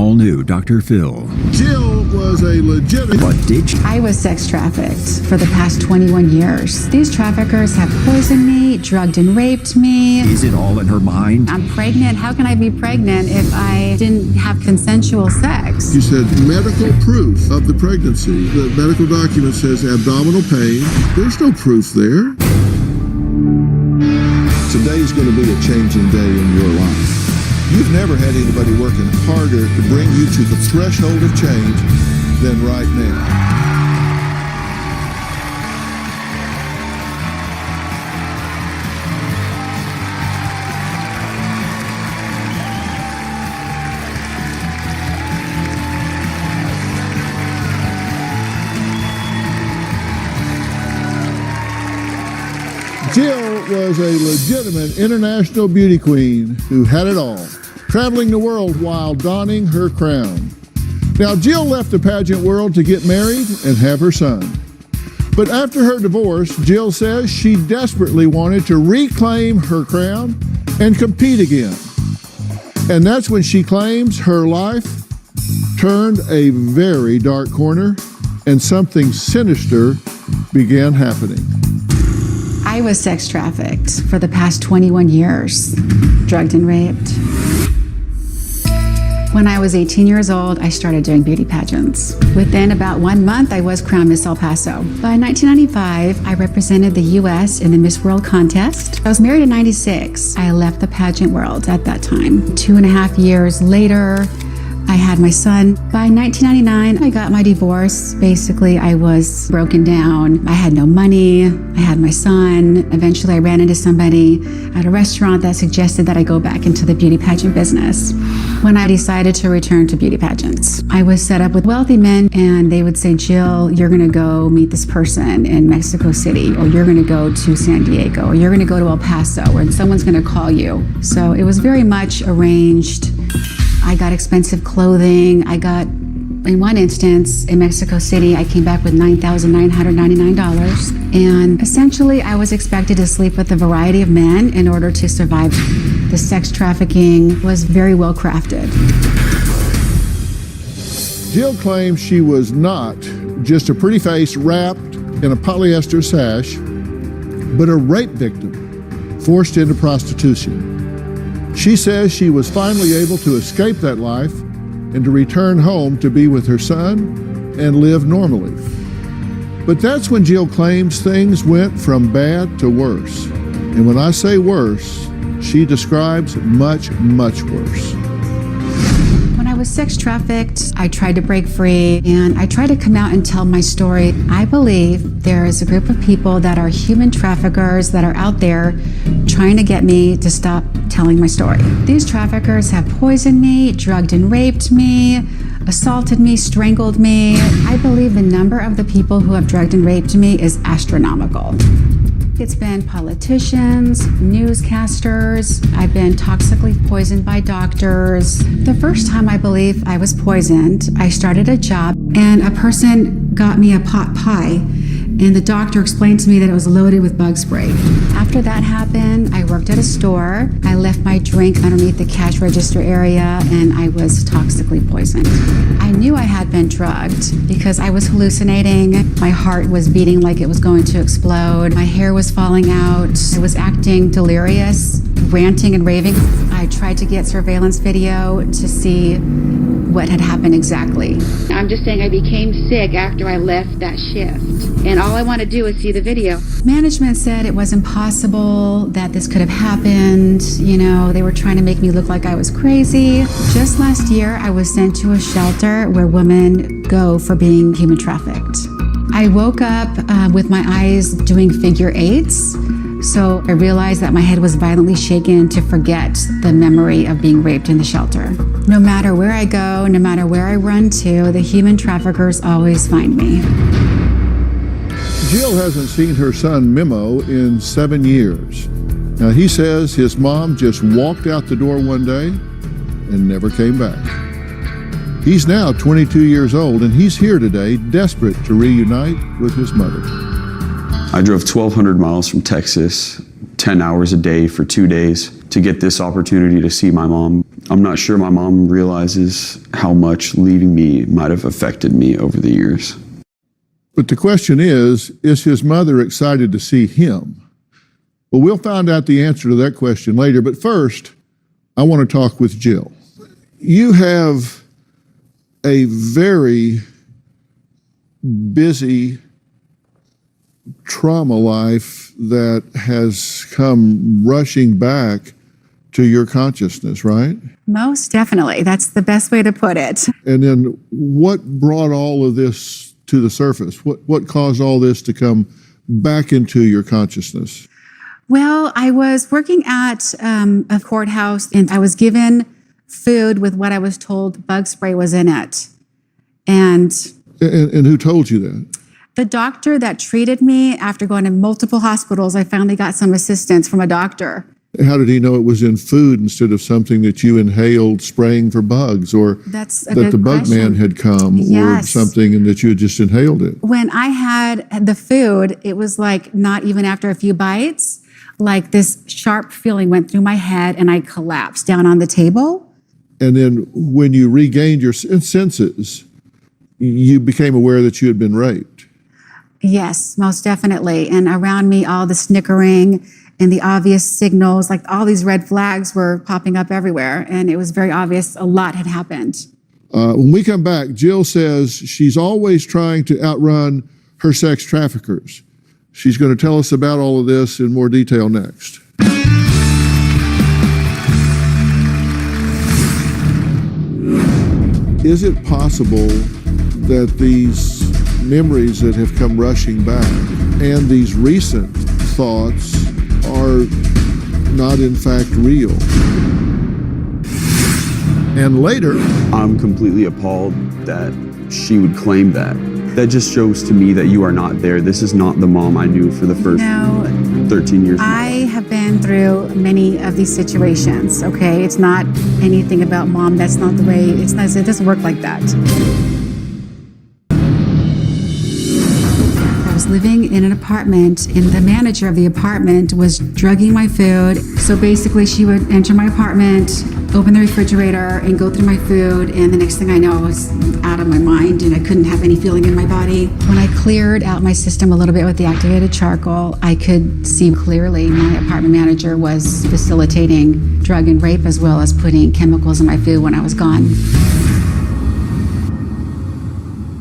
all-new Dr. Phil. Jill was a legitimate... What did I was sex trafficked for the past 21 years. These traffickers have poisoned me, drugged and raped me. Is it all in her mind? I'm pregnant. How can I be pregnant if I didn't have consensual sex? You said medical proof of the pregnancy. The medical document says abdominal pain. There's no proof there. Today's going to be a changing day in your life. You've never had anybody working harder to bring you to the threshold of change than right now. Jill was a legitimate international beauty queen who had it all, traveling the world while donning her crown. Now, Jill left the pageant world to get married and have her son. But after her divorce, Jill says she desperately wanted to reclaim her crown and compete again. And that's when she claims her life turned a very dark corner and something sinister began happening. I was sex trafficked for the past 21 years, drugged and raped. When I was 18 years old, I started doing beauty pageants. Within about 1 month, I was crowned Miss El Paso. By 1995, I represented the U.S. in the Miss World contest. I was married in 96. I left the pageant world at that time. 2.5 years later, I had my son. By 1999, I got my divorce. Basically, I was broken down. I had no money. I had my son. Eventually, I ran into somebody at a restaurant that suggested that I go back into the beauty pageant business. When I decided to return to beauty pageants, I was set up with wealthy men, and they would say, Jill, you're going to go meet this person in Mexico City, or you're going to go to San Diego, or you're going to go to El Paso, or someone's going to call you. So it was very much arranged. I got expensive clothing. I got, in one instance, in Mexico City, I came back with $9,999. And essentially, I was expected to sleep with a variety of men in order to survive. The sex trafficking was very well crafted. Jill claims she was not just a pretty face wrapped in a polyester sash, but a rape victim forced into prostitution. She says she was finally able to escape that life and to return home to be with her son and live normally. But that's when Jill claims things went from bad to worse. And when I say worse, she describes much, much worse. When I was sex trafficked, I tried to break free, and I tried to come out and tell my story. I believe there is a group of people that are human traffickers that are out there trying to get me to stop telling my story. These traffickers have poisoned me, drugged and raped me, assaulted me, strangled me. I believe the number of the people who have drugged and raped me is astronomical. It's been politicians, newscasters. I've been toxically poisoned by doctors. The first time I believe I was poisoned, I started a job and a person got me a pot pie, and the doctor explained to me that it was loaded with bug spray. After that happened, I worked at a store. I left my drink underneath the cash register area, and I was toxically poisoned. I knew I had been drugged because I was hallucinating. My heart was beating like it was going to explode. My hair was falling out. I was acting delirious, ranting and raving. I tried to get surveillance video to see what had happened exactly. I'm just saying I became sick after I left that shift, and all I want to do is see the video. Management said it was impossible that this could have happened. You know, they were trying to make me look like I was crazy. Just last year, I was sent to a shelter where women go for being human trafficked. I woke up with my eyes doing figure eights. So I realized that my head was violently shaken to forget the memory of being raped in the shelter. No matter where I go, no matter where I run to, the human traffickers always find me. Jill hasn't seen her son Memo in 7 years. Now, he says his mom just walked out the door one day and never came back. He's now 22 years old, and he's here today, desperate to reunite with his mother. I drove 1,200 miles from Texas, 10 hours a day for 2 days to get this opportunity to see my mom. I'm not sure my mom realizes how much leaving me might have affected me over the years. But the question is his mother excited to see him? Well, we'll find out the answer to that question later. But first, I want to talk with Jill. You have a very busy trauma life that has come rushing back to your consciousness, right? Most definitely. That's the best way to put it. And then what brought all of this to the surface? What caused all this to come back into your consciousness? Well, I was working at a courthouse and I was given food with what I was told bug spray was in it. And who told you that? the doctor that treated me, after going to multiple hospitals, I finally got some assistance from a doctor. How did he know it was in food instead of something that you inhaled spraying for bugs, or That's a that good the bug question. man had come, or Yes. something, and that you had just inhaled it? When I had the food, it was like not even after a few bites, like this sharp feeling went through my head and I collapsed down on the table. And then when you regained your senses, you became aware that you had been raped. Yes, most definitely. And around me, all the snickering and the obvious signals, like all these red flags were popping up everywhere. And it was very obvious a lot had happened. When we come back, Jill says she's always trying to outrun her sex traffickers. She's going to tell us about all of this in more detail next. Is it possible that these memories that have come rushing back and these recent thoughts are not in fact real? And later, I'm completely appalled that she would claim that. That just shows to me that you are not there. This is not the mom I knew for the first 13 years. I have been through many of these situations, okay? It's not anything about mom. That's not the way, it doesn't work like that. I was living in an apartment and the manager of the apartment was drugging my food. So basically she would enter my apartment, open the refrigerator and go through my food, and the next thing I know I was out of my mind and I couldn't have any feeling in my body. When I cleared out my system a little bit with the activated charcoal, I could see clearly my apartment manager was facilitating drug and rape as well as putting chemicals in my food when I was gone.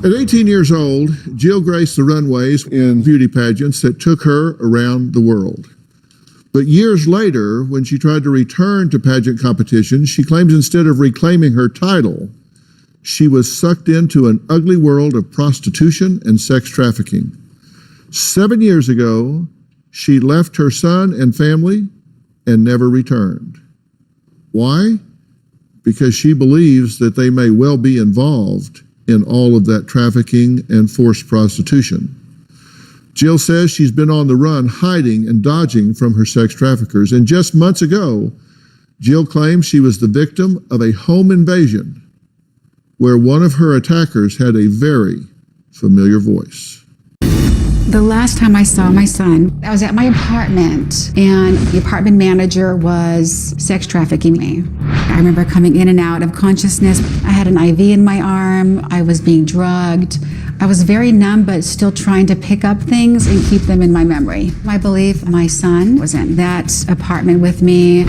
at 18 years old, Jill graced the runways in beauty pageants that took her around the world. But years later, when she tried to return to pageant competitions, she claims instead of reclaiming her title, she was sucked into an ugly world of prostitution and sex trafficking. 7 years ago, she left her son and family and never returned. Why? Because she believes that they may well be involved in all of that trafficking and forced prostitution. Jill says she's been on the run, hiding and dodging from her sex traffickers. And just months ago, Jill claims she was the victim of a home invasion where one of her attackers had a very familiar voice. The last time I saw my son, I was at my apartment and the apartment manager was sex trafficking me. I remember coming in and out of consciousness. I had an IV in my arm. I was being drugged. I was very numb, but still trying to pick up things and keep them in my memory. I believe my son was in that apartment with me.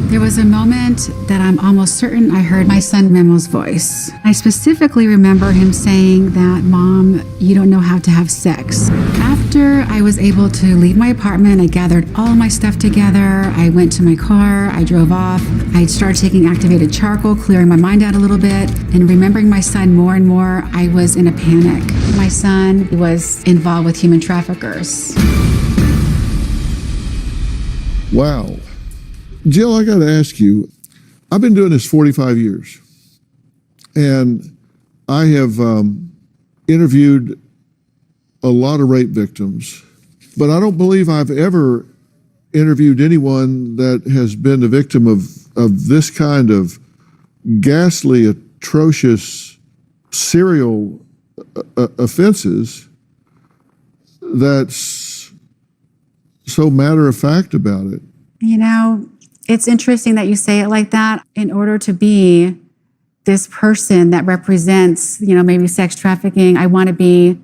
There was a moment that I'm almost certain I heard my son Memo's voice. I specifically remember him saying that, "Mom, you don't know how to have sex." After I was able to leave my apartment, I gathered all my stuff together. I went to my car, I drove off. I started taking activated charcoal, clearing my mind out a little bit, and remembering my son more and more. I was in a panic. My son was involved with human traffickers. Wow. Jill, I got to ask you, I've been doing this 45 years, and I have interviewed a lot of rape victims, but I don't believe I've ever interviewed anyone that has been the victim of this kind of ghastly, atrocious serial offenses that's so matter of fact about it. You know, It's interesting that you say it like that. In order to be this person that represents, maybe sex trafficking, I want to be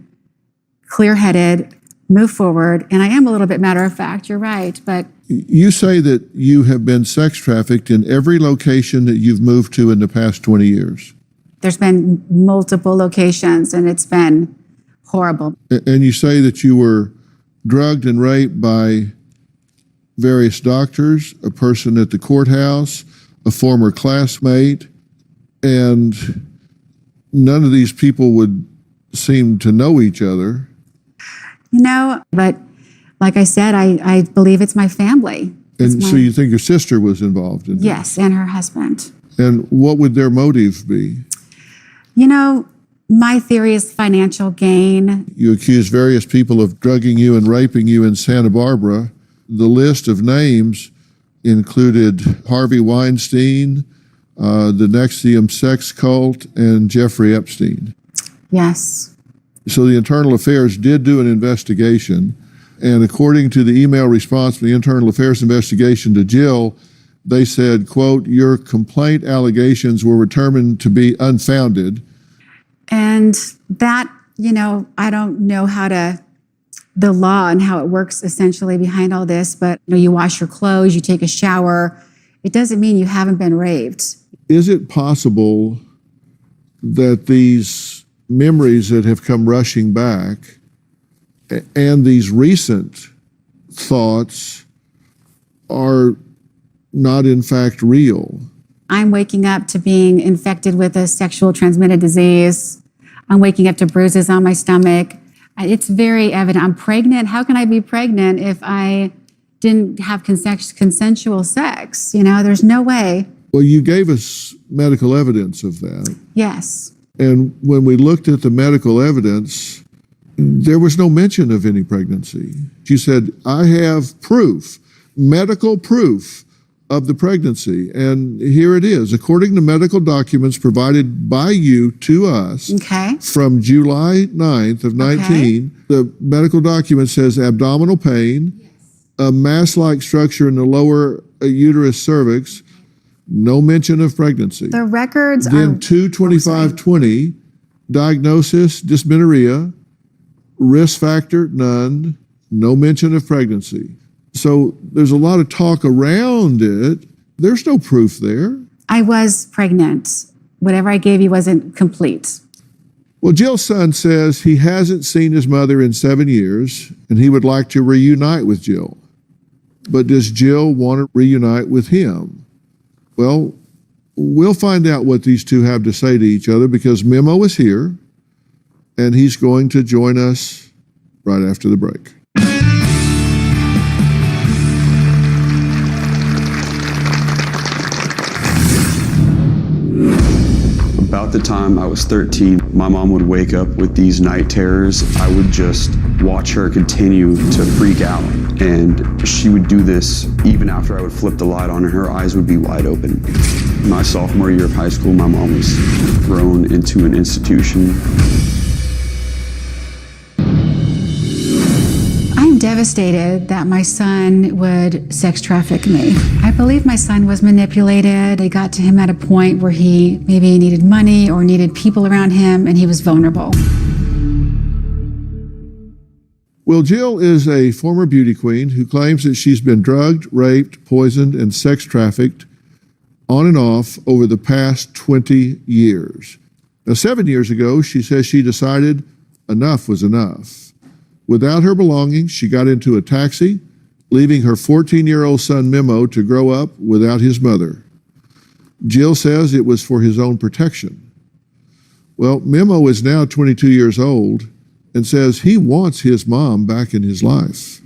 clear-headed, move forward. And I am a little bit matter of fact, you're right. But you say that you have been sex trafficked in every location that you've moved to in the past 20 years. There's been multiple locations and it's been horrible. And you say that you were drugged and raped by various doctors, a person at the courthouse, a former classmate, and none of these people would seem to know each other. But like I said, I believe it's my family. And so you think your sister was involved in this? Yes, and her husband. And what would their motive be? My theory is financial gain. You accuse various people of drugging you and raping you in Santa Barbara. The list of names included Harvey Weinstein, the NXIVM sex cult, and Jeffrey Epstein. Yes. So the Internal Affairs did do an investigation, and according to the email response from the Internal Affairs investigation to Jill, they said, quote, "Your complaint allegations were determined to be unfounded." And that, I don't know the law and how it works essentially behind all this, but you wash your clothes, you take a shower. It doesn't mean you haven't been raped. Is it possible that these memories that have come rushing back and these recent thoughts are not in fact real? I'm waking up to being infected with a sexual transmitted disease. I'm waking up to bruises on my stomach. It's very evident. I'm pregnant. How can I be pregnant if I didn't have consensual sex? There's no way. Well, you gave us medical evidence of that. Yes. And when we looked at the medical evidence, there was no mention of any pregnancy. She said, "I have proof, medical proof of the pregnancy." And here it is. According to medical documents provided by you to us from July 9th of 19, the medical document says abdominal pain, a mass-like structure in the lower uterus cervix, no mention of pregnancy. The records are... Then 22520, diagnosis, dysmenorrhea, risk factor, none, no mention of pregnancy. So there's a lot of talk around it. There's no proof there. I was pregnant. Whatever I gave you wasn't complete. Well, Jill's son says he hasn't seen his mother in 7 years, and he would like to reunite with Jill. But does Jill want to reunite with him? Well, we'll find out what these two have to say to each other because Memo is here, and he's going to join us right after the break. About the time I was 13, my mom would wake up with these night terrors. I would just watch her continue to freak out. And she would do this even after I would flip the light on and her eyes would be wide open. My sophomore year of high school, my mom was thrown into an institution. I'm devastated that my son would sex traffic me. I believe my son was manipulated. They got to him at a point where he maybe needed money or needed people around him, and he was vulnerable. Well, Jill is a former beauty queen who claims that she's been drugged, raped, poisoned, and sex trafficked on and off over the past 20 years. Now, 7 years ago, she says she decided enough was enough. Without her belongings, she got into a taxi, leaving her 14-year-old son Memo to grow up without his mother. Jill says it was for his own protection. Well, Memo is now 22 years old and says he wants his mom back in his life.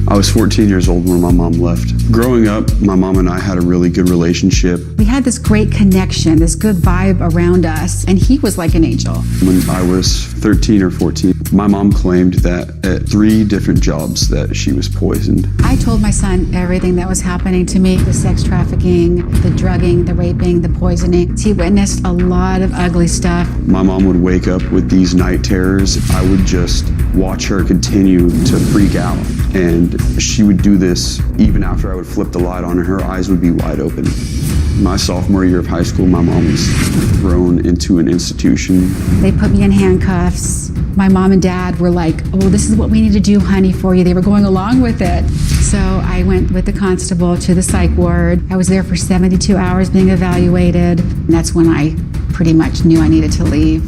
I was 14 years old when my mom left. Growing up, my mom and I had a really good relationship. We had this great connection, this good vibe around us, and he was like an angel. When I was 13 or 14, my mom claimed that at 3 different jobs that she was poisoned. I told my son everything that was happening to me, the sex trafficking, the drugging, the raping, the poisoning. He witnessed a lot of ugly stuff. My mom would wake up with these night terrors. I would just watch her continue to freak out. And she would do this even after I would flip the light on and her eyes would be wide open. My sophomore year of high school, my mom was thrown into an institution. They put me in handcuffs. My mom and dad were like, oh, this is what we need to do, honey, for you. They were going along with it. So I went with the constable to the psych ward. I was there for 72 hours being evaluated. And that's when I pretty much knew I needed to leave.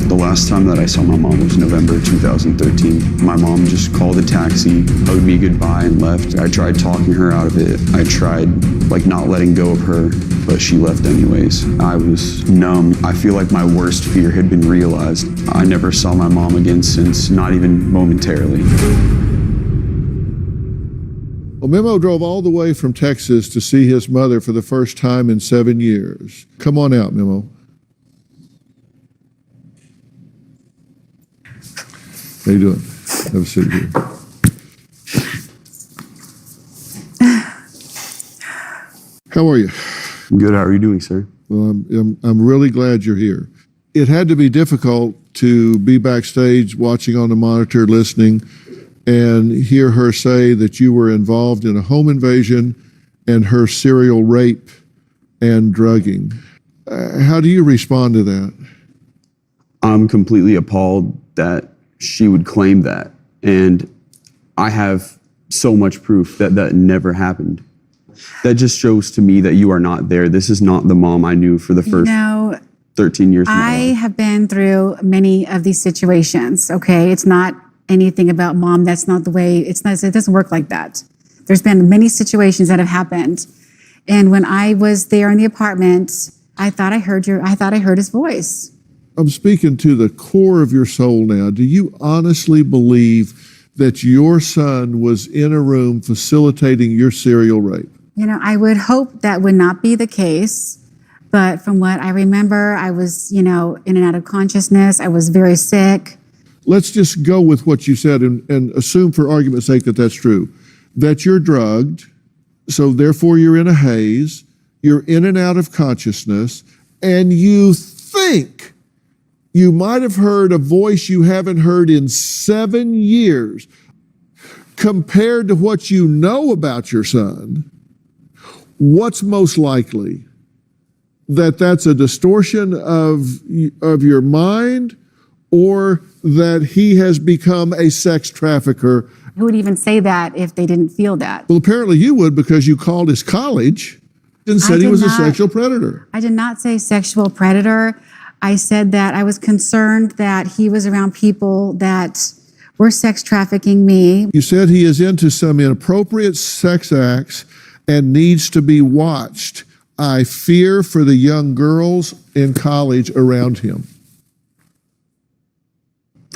The last time that I saw my mom was November 2013. My mom just called a taxi, hugged me goodbye, and left. I tried talking her out of it. I tried not letting go of her, but she left anyways. I was numb. I feel like my worst fear had been realized. I never saw my mom again since, not even momentarily. Well, Memo drove all the way from Texas to see his mother for the first time in 7 years. Come on out, Memo. How you doing? Have a seat here. How are you? Good. How are you doing, sir? Well, I'm really glad you're here. It had to be difficult to be backstage watching on the monitor, listening, and hear her say that you were involved in a home invasion and her serial rape and drugging. How do you respond to that? I'm completely appalled that she would claim that. And I have so much proof that that never happened. That just shows to me that you are not there. This is not the mom I knew for the first 13 years of my I life. have been through many of these situations, okay? It's not anything about mom. That's not the way, it doesn't work like that. There's been many situations that have happened. And when I was there in the apartment, I thought I heard his voice. I'm speaking to the core of your soul now. Do you honestly believe that your son was in a room facilitating your serial rape? You know, I would hope that would not be the case. But from what I remember, I was, in and out of consciousness. I was very sick. Let's just go with what you said and assume for argument's sake that that's true. That you're drugged, so therefore you're in a haze, you're in and out of consciousness, and you think you might have heard a voice you haven't heard in 7 years. Compared to what you know about your son, what's most likely? That that's a distortion of your mind, or that he has become a sex trafficker? Who would even say that if they didn't feel that? Well, apparently you would, because you called his college and said he was a sexual predator. I did not say sexual predator. I said that I was concerned that he was around people that were sex trafficking me. You said he is into some inappropriate sex acts and needs to be watched. I fear for the young girls in college around him.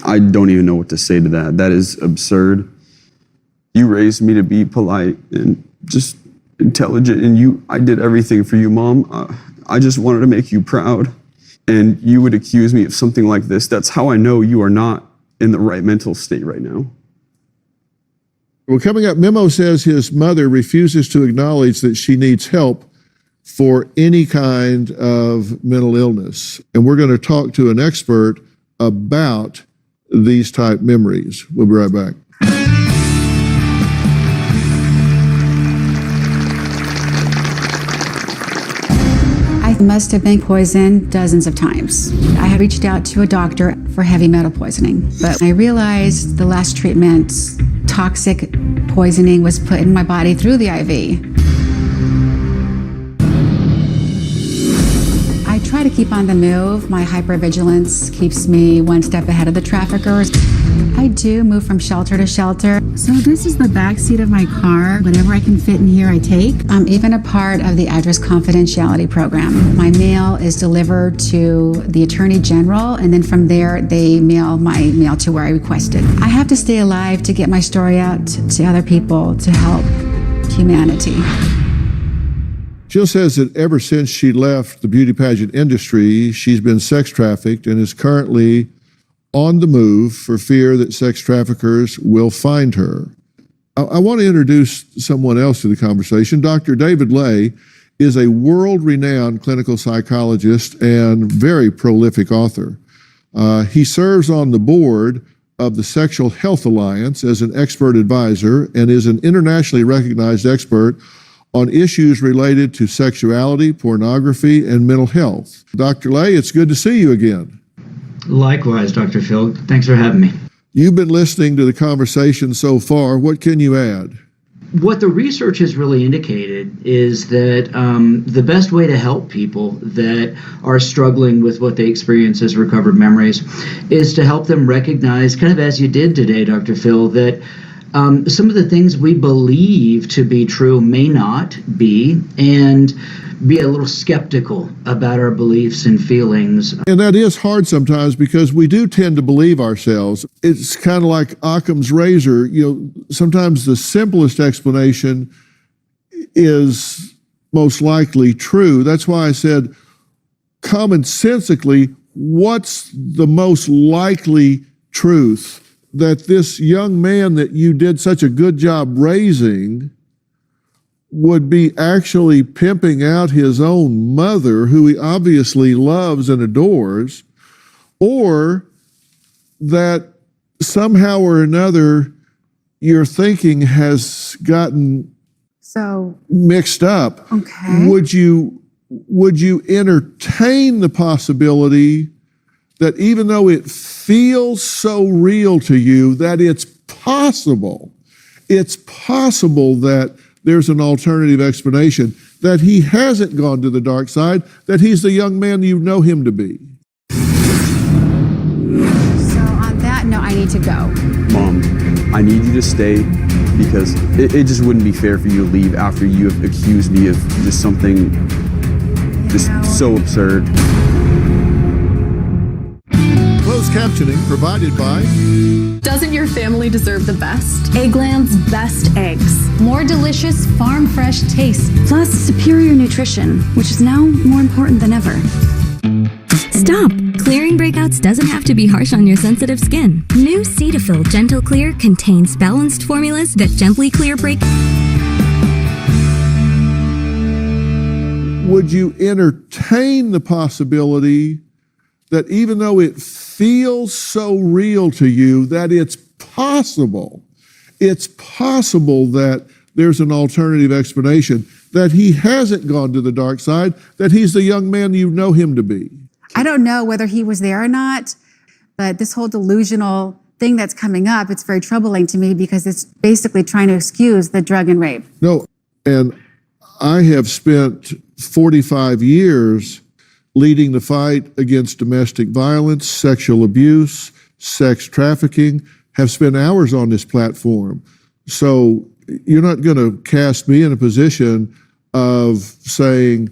I don't even know what to say to that. That is absurd. You raised me to be polite and just intelligent, and I did everything for you, Mom. I just wanted to make you proud. And you would accuse me of something like this. That's how I know you are not in the right mental state right now. Well, coming up, Memo says his mother refuses to acknowledge that she needs help for any kind of mental illness. And we're going to talk to an expert about these type memories. We'll be right back. I must have been poisoned dozens of times. I had reached out to a doctor for heavy metal poisoning, but I realized the last treatment, toxic poisoning, was put in my body through the IV. I try to keep on the move. My hypervigilance keeps me one step ahead of the traffickers. I do move from shelter to shelter. So this is the back seat of my car. Whatever I can fit in here, I take. I'm even a part of the address confidentiality program. My mail is delivered to the Attorney General, and then from there, they mail my mail to where I requested. I have to stay alive to get my story out to other people to help humanity. Jill says that ever since she left the beauty pageant industry, she's been sex trafficked and is currently on the move for fear that sex traffickers will find her. I want to introduce someone else to the conversation. Dr. David Lay is a world-renowned clinical psychologist and very prolific author. He serves on the board of the Sexual Health Alliance as an expert advisor and is an internationally recognized expert on issues related to sexuality, pornography, and mental health. Dr. Lay, it's good to see you again. Likewise, Dr. Phil. Thanks for having me. You've been listening to the conversation so far. What can you add? What the research has really indicated is that the best way to help people that are struggling with what they experience as recovered memories is to help them recognize, kind of as you did today, Dr. Phil, that some of the things we believe to be true may not be, and be a little skeptical about our beliefs and feelings. And that is hard sometimes because we do tend to believe ourselves. It's kind of like Occam's razor. Sometimes the simplest explanation is most likely true. That's why I said commonsensically, what's the most likely truth? That this young man that you did such a good job raising would be actually pimping out his own mother, who he obviously loves and adores, or that somehow or another your thinking has gotten mixed up. Okay. Would you entertain the possibility that even though it feels so real to you, that it's possible that there's an alternative explanation, that he hasn't gone to the dark side, that he's the young man you know him to be? So on that note, I need to go. Mom, I need you to stay because it just wouldn't be fair for you to leave after you have accused me of just something so absurd. Closed captioning provided by... Doesn't your family deserve the best? Eggland's best eggs. More delicious, farm-fresh taste. Plus superior nutrition, which is now more important than ever. Stop! Clearing breakouts doesn't have to be harsh on your sensitive skin. New Cetaphil Gentle Clear contains balanced formulas that gently clear break. Would you entertain the possibility that even though it feels so real to you, that it's possible that there's an alternative explanation, that he hasn't gone to the dark side, that he's the young man you know him to be? I don't know whether he was there or not, but this whole delusional thing that's coming up, it's very troubling to me because it's basically trying to excuse the drug and rape. No, and I have spent 45 years leading the fight against domestic violence, sexual abuse, sex trafficking, have spent hours on this platform. So you're not going to cast me in a position of saying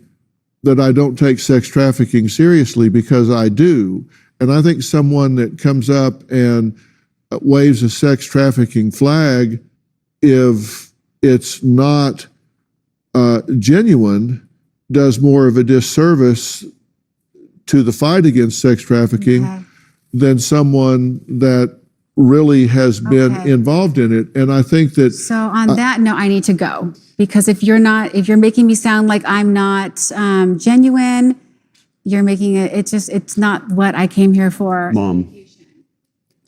that I don't take sex trafficking seriously, because I do. And I think someone that comes up and waves a sex trafficking flag, if it's not genuine, does more of a disservice to the fight against sex trafficking than someone that really has been involved in it. And I think that... So on that note, I need to go, because if you're making me sound like I'm not genuine, you're making it's not what I came here for. Mom,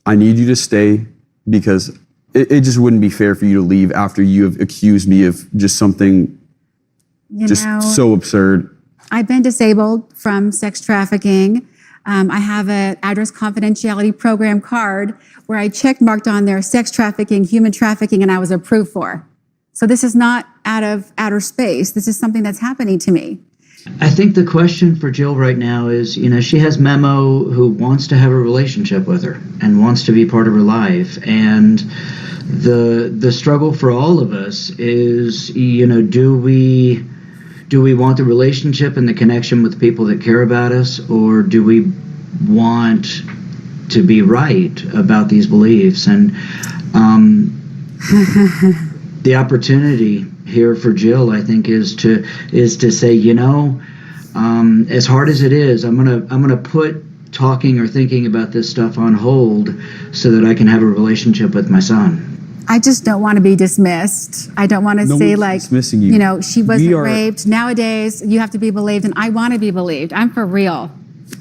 I need you to stay because it just wouldn't be fair for you to leave after you have accused me of just something so absurd. I've been disabled from sex trafficking. I have an address confidentiality program card where I check marked on there sex trafficking, human trafficking, and I was approved for. So this is not out of outer space. This is something that's happening to me. I think the question for Jill right now is, she has Memo who wants to have a relationship with her and wants to be part of her life. And the struggle for all of us is, do we want the relationship and the connection with people that care about us, or do we want to be right about these beliefs? And the opportunity here for Jill, I think, is to say, as hard as it is, I'm gonna put talking or thinking about this stuff on hold so that I can have a relationship with my son. I just don't want to be dismissed. I don't want to say dismissing you. She wasn't raped. Nowadays, you have to be believed, and I want to be believed. I'm for real.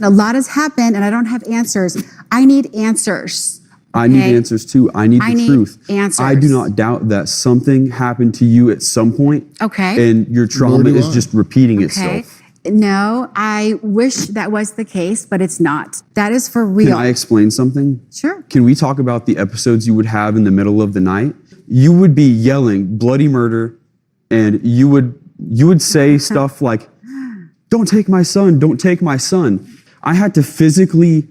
A lot has happened, and I don't have answers. I need answers. I need Okay? answers too. I need the truth. Answers. I do not doubt that something happened to you at some point. Okay. And your trauma Nor do is I. just repeating Okay. itself. No, I wish that was the case, but it's not. That is for Can real. I explain something? Sure. Can we talk about the episodes you would have in the middle of the night? You would be yelling bloody murder, and you would say stuff like, "Don't take my son, don't take my son." I had to physically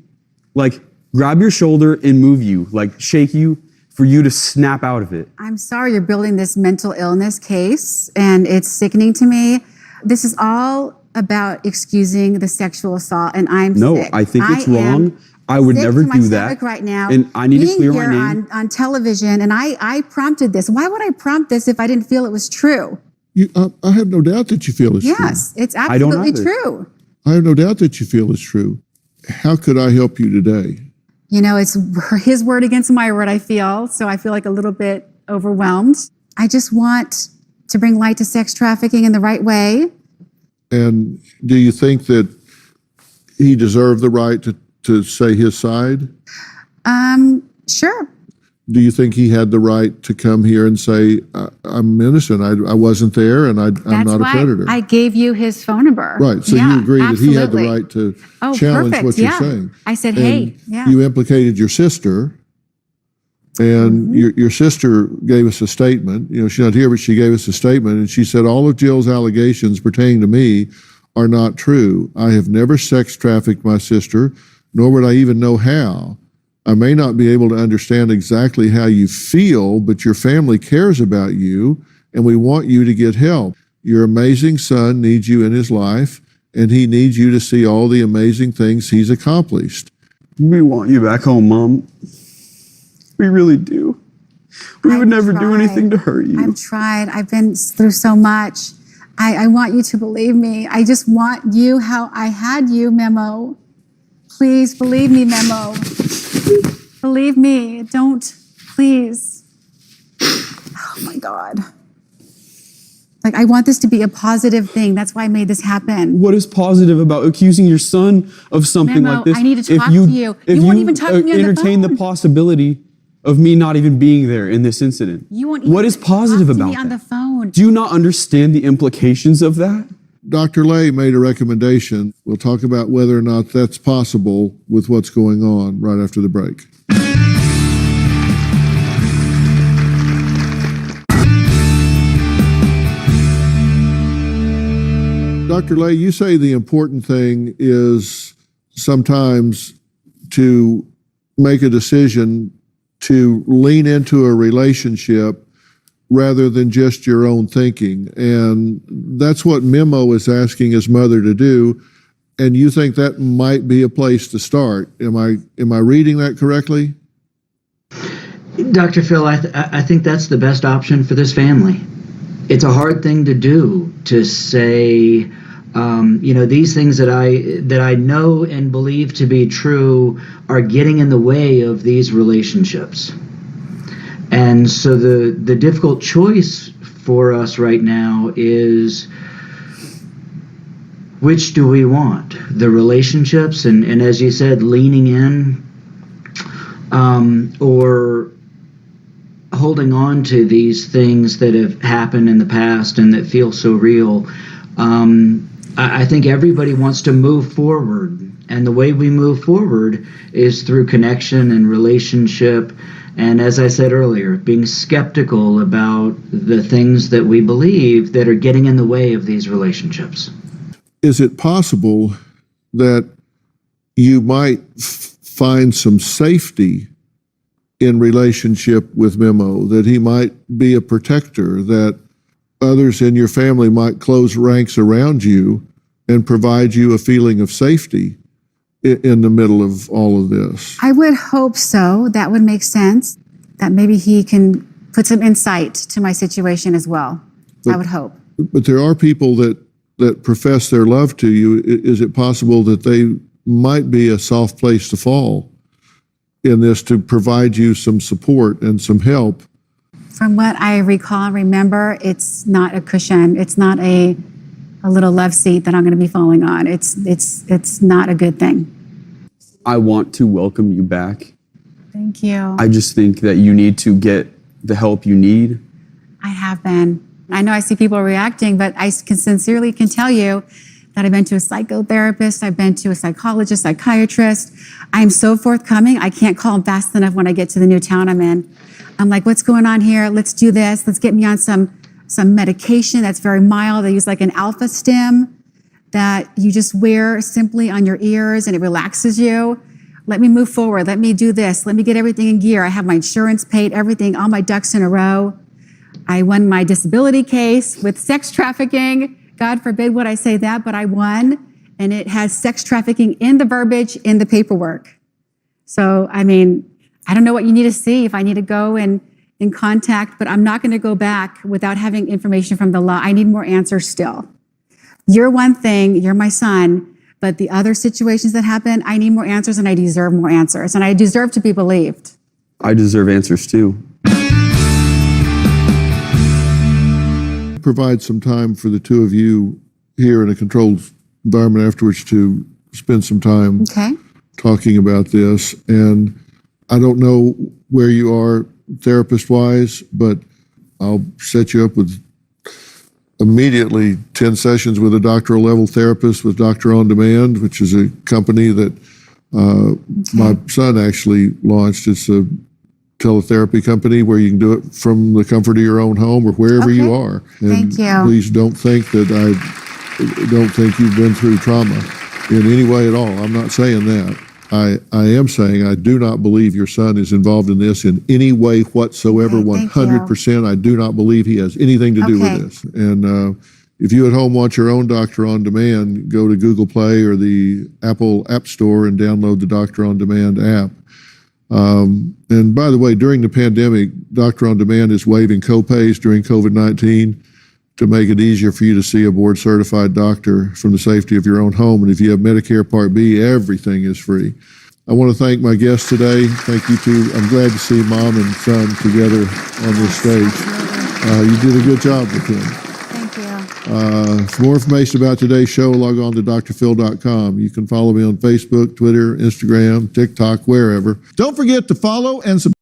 like grab your shoulder and move you, like shake you for you to snap out of it. I'm sorry you're building this mental illness case, and it's sickening to me. This is all about excusing the sexual assault, and I'm No, sick. I think it's am wrong. I would sick never to my do stomach that. right now. And I need to Being clear my here name. on television, and I prompted this. Why would I prompt this if I didn't feel it was true? I have no doubt that you feel it's true. Yes, it's don't absolutely either. true. I have no doubt that you feel it's true. How could I help you today? You know, it's his word against my word, I feel. So I feel like a little bit overwhelmed. I just want to bring light to sex trafficking in the right way. And do you think that he deserved the right to say his side? Sure. Do you think he had the right to come here and say, I'm innocent, I wasn't there, and I'm That's not a why predator? I gave you his phone number. Right, so Yeah, you agree that he had the absolutely. right to Oh, challenge perfect, what you're yeah. saying. I said, And hey, yeah. you implicated your sister, and your sister gave us a statement. You know, she's not here, but she gave us a statement, and she said, all of Jill's allegations pertaining to me are not true. I have never sex trafficked my sister, nor would I even know how. I may not be able to understand exactly how you feel, but your family cares about you, and we want you to get help. Your amazing son needs you in his life, and he needs you to see all the amazing things he's accomplished. We want you back home, Mom. We really do. We would never do anything to hurt you. I've tried. I've been through so much. I want you to believe me. I just want you how I had you, Memo. Please believe me, Memo. Believe me. Don't, please. Oh my God. Like, I want this to be a positive thing. That's why I made this happen. What is positive about accusing your son of something Memo, like this? I need to If talk to you. If You won't even talk to me on the entertain the phone. possibility of me not even being there in this incident. You won't What even is positive talk to about me on that? the phone. Do you not understand the implications of that? Dr. Lay made a recommendation. We'll talk about whether or not that's possible with what's going on right after the break. Dr. Lay, you say the important thing is sometimes to make a decision to lean into a relationship rather than just your own thinking. And that's what Memo is asking his mother to do. And you think that might be a place to start. Am I reading that correctly? Dr. Phil, I think that's the best option for this family. It's a hard thing to do, to say, these things that I know and believe to be true are getting in the way of these relationships. And so the difficult choice for us right now is, which do we want? The relationships and as you said, leaning in, or holding on to these things that have happened in the past and that feel so real. I think everybody wants to move forward, and the way we move forward is through connection and relationship. And as I said earlier, being skeptical about the things that we believe that are getting in the way of these relationships. Is it possible that you might find some safety in relationship with Memo, that he might be a protector, that others in your family might close ranks around you and provide you a feeling of safety in the middle of all of this? I would hope so. That would make sense. That maybe he can put some insight to my situation as well. I would hope. But there are people that profess their love to you. Is it possible that they might be a soft place to fall in this, to provide you some support and some help? From what I recall and remember, it's not a cushion. It's not a little love seat that I'm going to be falling on. It's not a good thing. I want to welcome you back Thank you. I just think that you need to get the help you need. I have been. I know I see people reacting, but I sincerely can tell you that I've been to a psychotherapist, I've been to a psychologist, psychiatrist. I'm so forthcoming. I can't call them fast enough when I get to the new town I'm in. I'm like, what's going on here? Let's do this. Let's get me on some medication that's very mild. They use like an alpha stim that you just wear simply on your ears and it relaxes you. Let me move forward. Let me do this. Let me get everything in gear. I have my insurance paid, everything, all my ducks in a row. I won my disability case with sex trafficking. God forbid would I say that, but I won. And it has sex trafficking in the verbiage, in the paperwork. So, I mean, I don't know what you need to see, if I need to go and in contact, but I'm not going to go back without having information from the law. I need more answers still. You're one thing, you're my son, but the other situations that happen, I need more answers and I deserve more answers. And I deserve to be believed. I deserve answers too. Provide some time for the two of you here in a controlled environment afterwards to spend some time talking about this. And I don't know where you are therapist-wise, but I'll set you up with immediately 10 sessions with a doctoral level therapist with Doctor On Demand, which is a company that my son actually launched. It's a teletherapy company where you can do it from the comfort of your own home or wherever you are. And Thank you. Please don't think that I don't think you've been through trauma in any way at all. I'm not saying that. I am saying I do not believe your son is involved in this in any way whatsoever. 100%. I do not believe he has anything to do with this. And if you at home want your own Doctor On Demand, go to Google Play or the Apple App Store and download the Doctor On Demand app. And by the way, during the pandemic, Doctor On Demand is waiving copays during COVID-19 to make it easier for you to see a board-certified doctor from the safety of your own home. And if you have Medicare Part B, everything is free. I want to thank my guests today. Thank you too. I'm glad to see mom and son together on this stage. You did a good job with him. Thank you. For more information about today's show, log on to drphil.com. You can follow me on Facebook, Twitter, Instagram, TikTok, wherever. Don't forget to follow and subscribe.